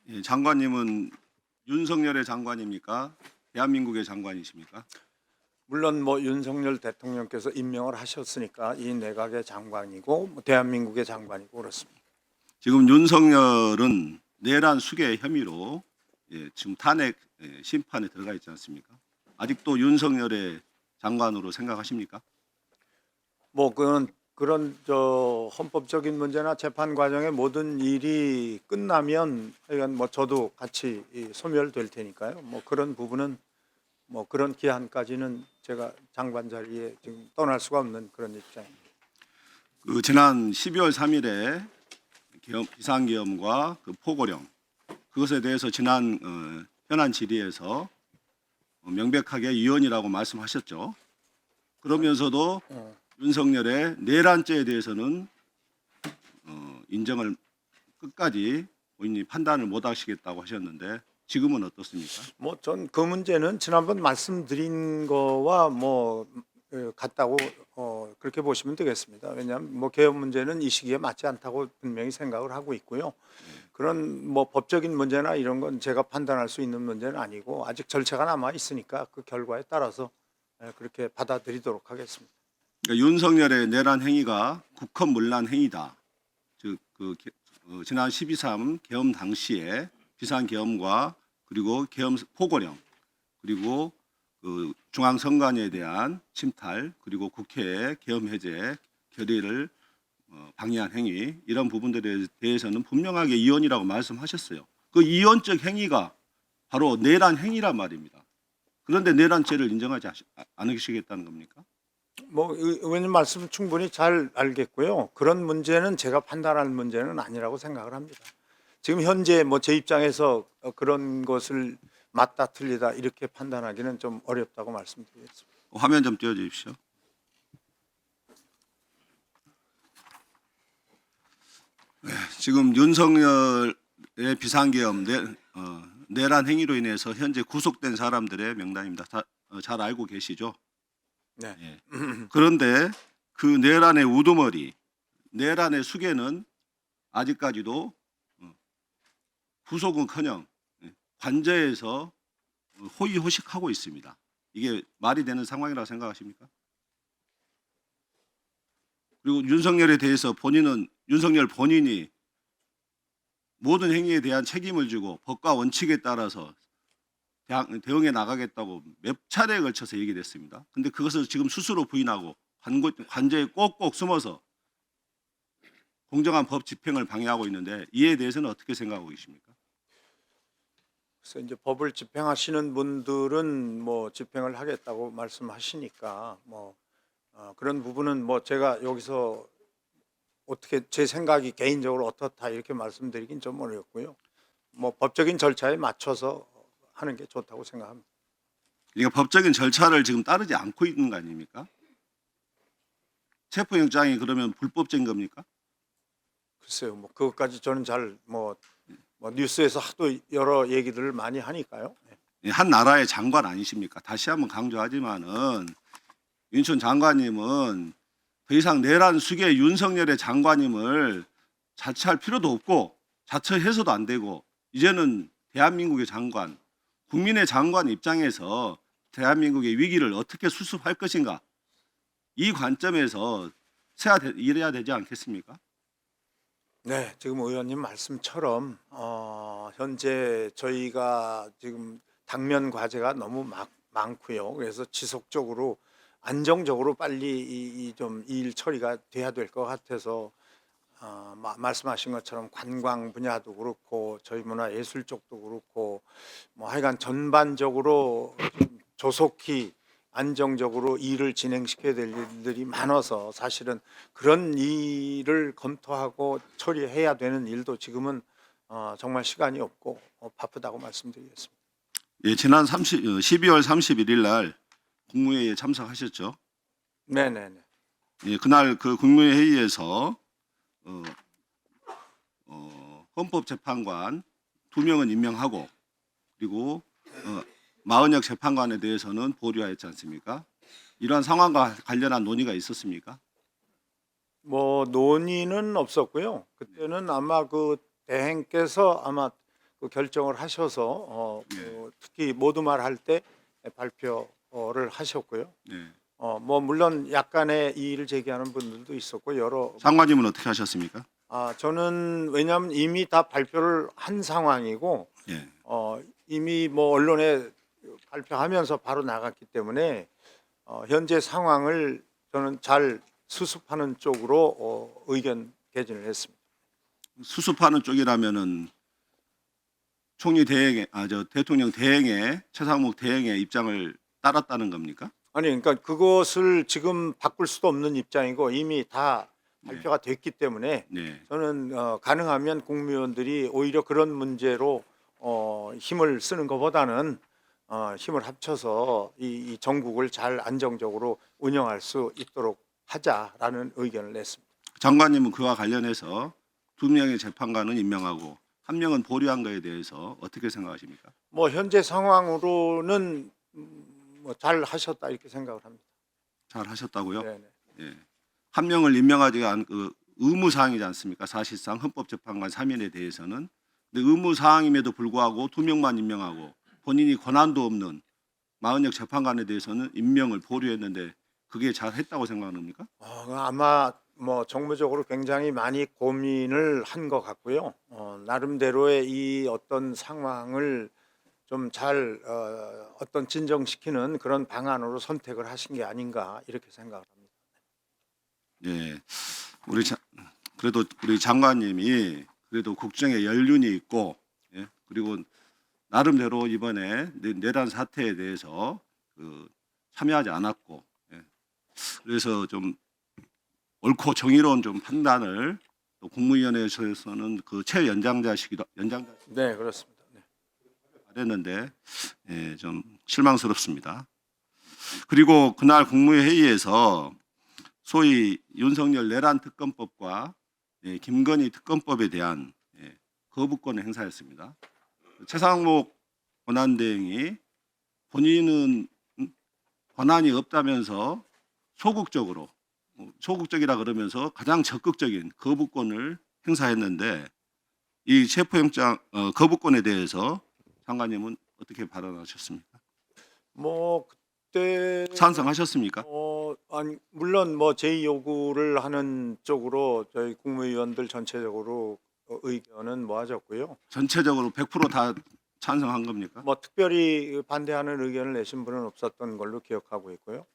예, 장관님은 윤석열의 장관입니까? 대한민국의 장관이십니까? 물론 뭐 윤석열 대통령께서 임명을 하셨으니까 이 내각의 장관이고 뭐 대한민국의 장관이고 그렇습니다. 지금 윤석열은 내란 수괴 혐의로 지금 탄핵 심판에 들어가 있지 않습니까? 아직도 윤석열의 장관으로 생각하십니까? 뭐 그런 저 헌법적인 문제나 재판 과정의 모든 일이 끝나면 하여간 뭐 저도 같이 소멸될 테니까요. 뭐 그런 부분은 뭐 그런 기한까지는 제가 장관 자리에 지금 떠날 수가 없는 그런 입장입니다. 그 지난 12월 3일에 비상계엄과 그 포고령 그것에 대해서 지난 현안 질의에서 명백하게 위헌이라고 말씀하셨죠. 그러면서도 윤석열의 내란죄에 대해서는 인정을 끝까지 본인이 판단을 못 하시겠다고 하셨는데 지금은 어떻습니까? 뭐 전 그 문제는 지난번 말씀드린 거와 뭐 같다고 그렇게 보시면 되겠습니다. 왜냐하면 뭐 개헌 문제는 이 시기에 맞지 않다고 분명히 생각을 하고 있고요. 그런 뭐 법적인 문제나 이런 건 제가 판단할 수 있는 문제는 아니고 아직 절차가 남아 있으니까 그 결과에 따라서 그렇게 받아들이도록 하겠습니다. 그러니까 윤석열의 내란 행위가 국헌문란 행위다. 즉 지난 12.3 계엄 당시에 비상계엄과 그리고 계엄 포고령 그리고 그 중앙선관위에 대한 침탈 그리고 국회의 계엄 해제 결의를 방해한 행위 이런 부분들에 대해서는 분명하게 이원이라고 말씀하셨어요. 그 이원적 행위가 바로 내란 행위란 말입니다. 그런데 내란죄를 인정하지 않으시겠다는 겁니까? 뭐 의원님 말씀 충분히 잘 알겠고요. 그런 문제는 제가 판단할 문제는 아니라고 생각을 합니다. 지금 현재 뭐 제 입장에서 그런 것을 맞다 틀리다 이렇게 판단하기는 좀 어렵다고 말씀드리겠습니다. 화면 좀 띄워주십시오. 지금 윤석열의 비상계엄 내란 행위로 인해서 현재 구속된 사람들의 명단입니다. 잘 알고 계시죠? 네. 예. 그런데 그 내란의 우두머리, 내란의 수괴는 아직까지도 구속은커녕 관저에서 호의호식하고 있습니다. 이게 말이 되는 상황이라고 생각하십니까? 그리고 윤석열에 대해서 윤석열 본인이 모든 행위에 대한 책임을 지고 법과 원칙에 따라서 대응해 나가겠다고 몇 차례에 걸쳐서 얘기를 했습니다. 근데 그것을 지금 스스로 부인하고 관저에 꼭꼭 숨어서 공정한 법 집행을 방해하고 있는데 이에 대해서는 어떻게 생각하고 계십니까? 그래서 이제 법을 집행하시는 분들은 뭐 집행을 하겠다고 말씀하시니까 뭐 그런 부분은 뭐 제가 여기서 어떻게 제 생각이 개인적으로 어떻다 이렇게 말씀드리긴 좀 어렵고요. 뭐 법적인 절차에 맞춰서 하는 게 좋다고 생각합니다. 그러니까 법적인 절차를 지금 따르지 않고 있는 거 아닙니까? 체포영장이 그러면 불법적인 겁니까? 글쎄요, 뭐 그것까지 저는 잘 뭐 뉴스에서 하도 여러 얘기들을 많이 하니까요. 네. 한 나라의 장관 아니십니까? 다시 한번 강조하지만은 윤천 장관님은 더 이상 내란 수괴 윤석열의 장관임을 자처할 필요도 없고 자처해서도 안 되고 이제는 대한민국의 장관, 국민의 장관 입장에서 대한민국의 위기를 어떻게 수습할 것인가 이 관점에서 일해야 되지 않겠습니까? 네, 지금 의원님 말씀처럼 현재 저희가 지금 당면 과제가 너무 많고요. 그래서 지속적으로 안정적으로 빨리 이 일 처리가 돼야 될 것 같아서 말씀하신 것처럼 관광 분야도 그렇고 저희 문화예술 쪽도 그렇고 뭐 하여간 전반적으로 좀 조속히 안정적으로 일을 진행시켜야 될 일들이 많아서 사실은 그런 일을 검토하고 처리해야 되는 일도 지금은 정말 시간이 없고 바쁘다고 말씀드리겠습니다. 예, 지난 12월 31일 날 국무회의에 참석하셨죠? 네네네. 예, 그날 그 국무회의에서 헌법재판관 2명은 임명하고 그리고 40여 재판관에 대해서는 보류하였지 않습니까? 이러한 상황과 관련한 논의가 있었습니까? 뭐 논의는 없었고요. 그때는 아마 그 대행께서 아마 그 결정을 하셔서 예. 특히 모두 말할 때 발표를 하셨고요. 네. 뭐 물론 약간의 이의를 제기하는 분들도 있었고 여러 장관님은 어떻게 하셨습니까? 저는 왜냐하면 이미 다 발표를 한 상황이고 예. 이미 뭐 언론에 발표하면서 바로 나갔기 때문에 현재 상황을 저는 잘 수습하는 쪽으로 의견 개진을 했습니다. 수습하는 쪽이라면은 총리 대행의 대통령 대행의 최상목 대행의 입장을 따랐다는 겁니까? 아니 그러니까 그것을 지금 바꿀 수도 없는 입장이고 이미 다 발표가 됐기 때문에 네. 저는 가능하면 국무위원들이 오히려 그런 문제로 힘을 쓰는 것보다는 힘을 합쳐서 이 전국을 잘 안정적으로 운영할 수 있도록 하자라는 의견을 냈습니다. 장관님은 그와 관련해서 2명의 재판관은 임명하고 1명은 보류한 것에 대해서 어떻게 생각하십니까? 뭐 현재 상황으로는 뭐 잘 하셨다 이렇게 생각을 합니다. 잘 하셨다고요? 네네. 예. 1명을 임명하지 않은 그 의무 사항이지 않습니까? 사실상 헌법재판관 3인에 대해서는. 근데 의무 사항임에도 불구하고 2명만 임명하고 본인이 권한도 없는 40여 재판관에 대해서는 임명을 보류했는데 그게 잘 했다고 생각합니까? 아마 뭐 정무적으로 굉장히 많이 고민을 한 것 같고요. 나름대로의 이 어떤 상황을 좀 잘 어떤 진정시키는 그런 방안으로 선택을 하신 게 아닌가 이렇게 생각을 합니다. 예. 그래도 우리 장관님이 그래도 국정에 연륜이 있고, 예. 그리고 나름대로 이번에 내란 사태에 대해서 참여하지 않았고, 예. 그래서 좀 옳고 정의로운 좀 판단을 또 국무위원회에서는 그 최연장자시기도 네, 그렇습니다. 네. 잘했는데 예, 좀 실망스럽습니다. 그리고 그날 국무회의에서 소위 윤석열 내란 특검법과 김건희 특검법에 대한 거부권을 행사했습니다. 최상목 권한대행이 본인은 권한이 없다면서 소극적이라 그러면서 가장 적극적인 거부권을 행사했는데 이 체포영장 거부권에 대해서 장관님은 어떻게 발언하셨습니까? 뭐 그때 찬성하셨습니까? 아니 물론 뭐 제의 요구를 하는 쪽으로 저희 국무위원들 전체적으로 의견은 모아졌고요. 전체적으로 100%다 찬성한 겁니까? 뭐 특별히 반대하는 의견을 내신 분은 없었던 걸로 기억하고 있고요.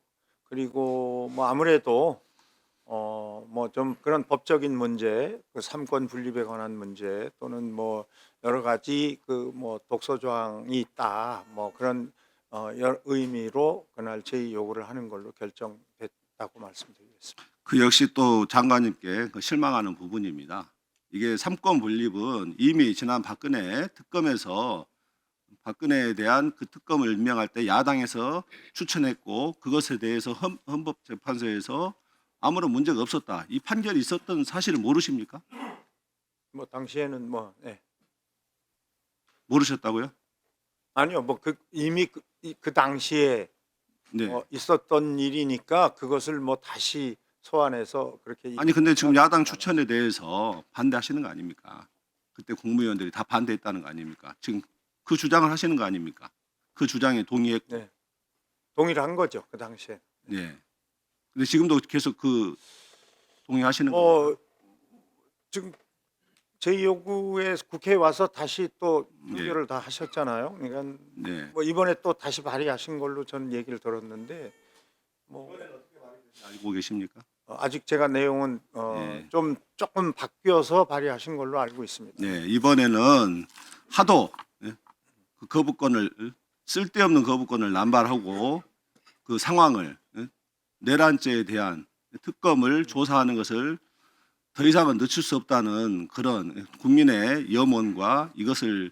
그리고 뭐 아무래도 뭐 좀 그런 법적인 문제, 그 삼권 분립에 관한 문제 또는 뭐 여러 가지 그 뭐 독소 조항이 있다, 뭐 그런 여러 의미로 그날 제의 요구를 하는 걸로 결정됐다고 말씀드리겠습니다. 그 역시 또 장관님께 실망하는 부분입니다. 이게 삼권 분립은 이미 지난 박근혜 특검에서 박근혜에 대한 그 특검을 임명할 때 야당에서 추천했고 그것에 대해서 헌법재판소에서 아무런 문제가 없었다. 이 판결이 있었던 사실을 모르십니까? 뭐 당시에는 뭐 모르셨다고요? 아니요, 뭐 이미 그 당시에 네. 있었던 일이니까 그것을 뭐 다시 소환해서 그렇게 아니 근데 지금 야당 추천에 대해서 반대하시는 거 아닙니까? 그때 국무위원들이 다 반대했다는 거 아닙니까? 지금 그 주장을 하시는 거 아닙니까? 그 주장에 동의했고. 네, 동의를 한 거죠 그 당시에. 네. 근데 지금도 계속 동의하시는 겁니까? 지금 제 요구에 국회에 와서 다시 또 네. 의결을 다 하셨잖아요. 그러니까 네. 뭐 이번에 또 다시 발의하신 걸로 저는 얘기를 들었는데 뭐 알고 계십니까? 아직 제가 내용은 네. 좀 조금 바뀌어서 발의하신 걸로 알고 있습니다. 네, 이번에는 하도 그 거부권을 쓸데없는 거부권을 남발하고 그 상황을 내란죄에 대한 특검을 조사하는 것을 더 이상은 늦출 수 없다는 그런 국민의 염원과 이것을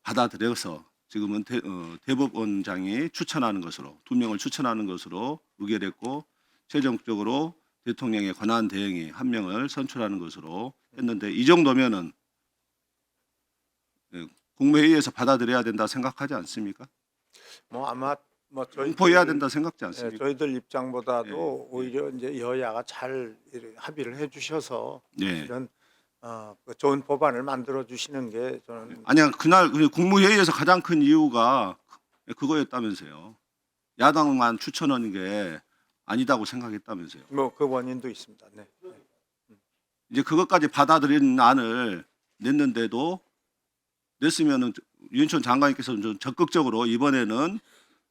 받아들여서 지금은 대법원장이 추천하는 것으로 2명을 추천하는 것으로 의결했고 최종적으로 대통령의 권한 대행이 1명을 선출하는 것으로 했는데 이 정도면은 국무회의에서 받아들여야 된다 생각하지 않습니까? 뭐 아마 뭐 공포해야 된다 생각지 않습니까? 저희들 입장보다도 네, 오히려 이제 여야가 잘 합의를 해주셔서 네. 이런 그 좋은 법안을 만들어 주시는 게 저는 아니야, 그날 국무회의에서 가장 큰 이유가 그거였다면서요. 야당만 추천하는 게 아니다고 생각했다면서요. 뭐 그 원인도 있습니다. 네. 이제 그것까지 받아들이는 안을 냈는데도 냈으면은 윤천 장관님께서 좀 적극적으로 이번에는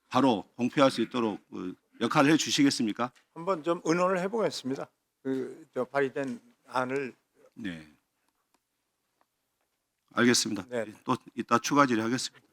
바로 공표할 수 있도록 역할을 해 주시겠습니까? 한번 좀 의논을 해보겠습니다. 저 발의된 안을 네. 알겠습니다. 네. 또 이따 추가 질의하겠습니다.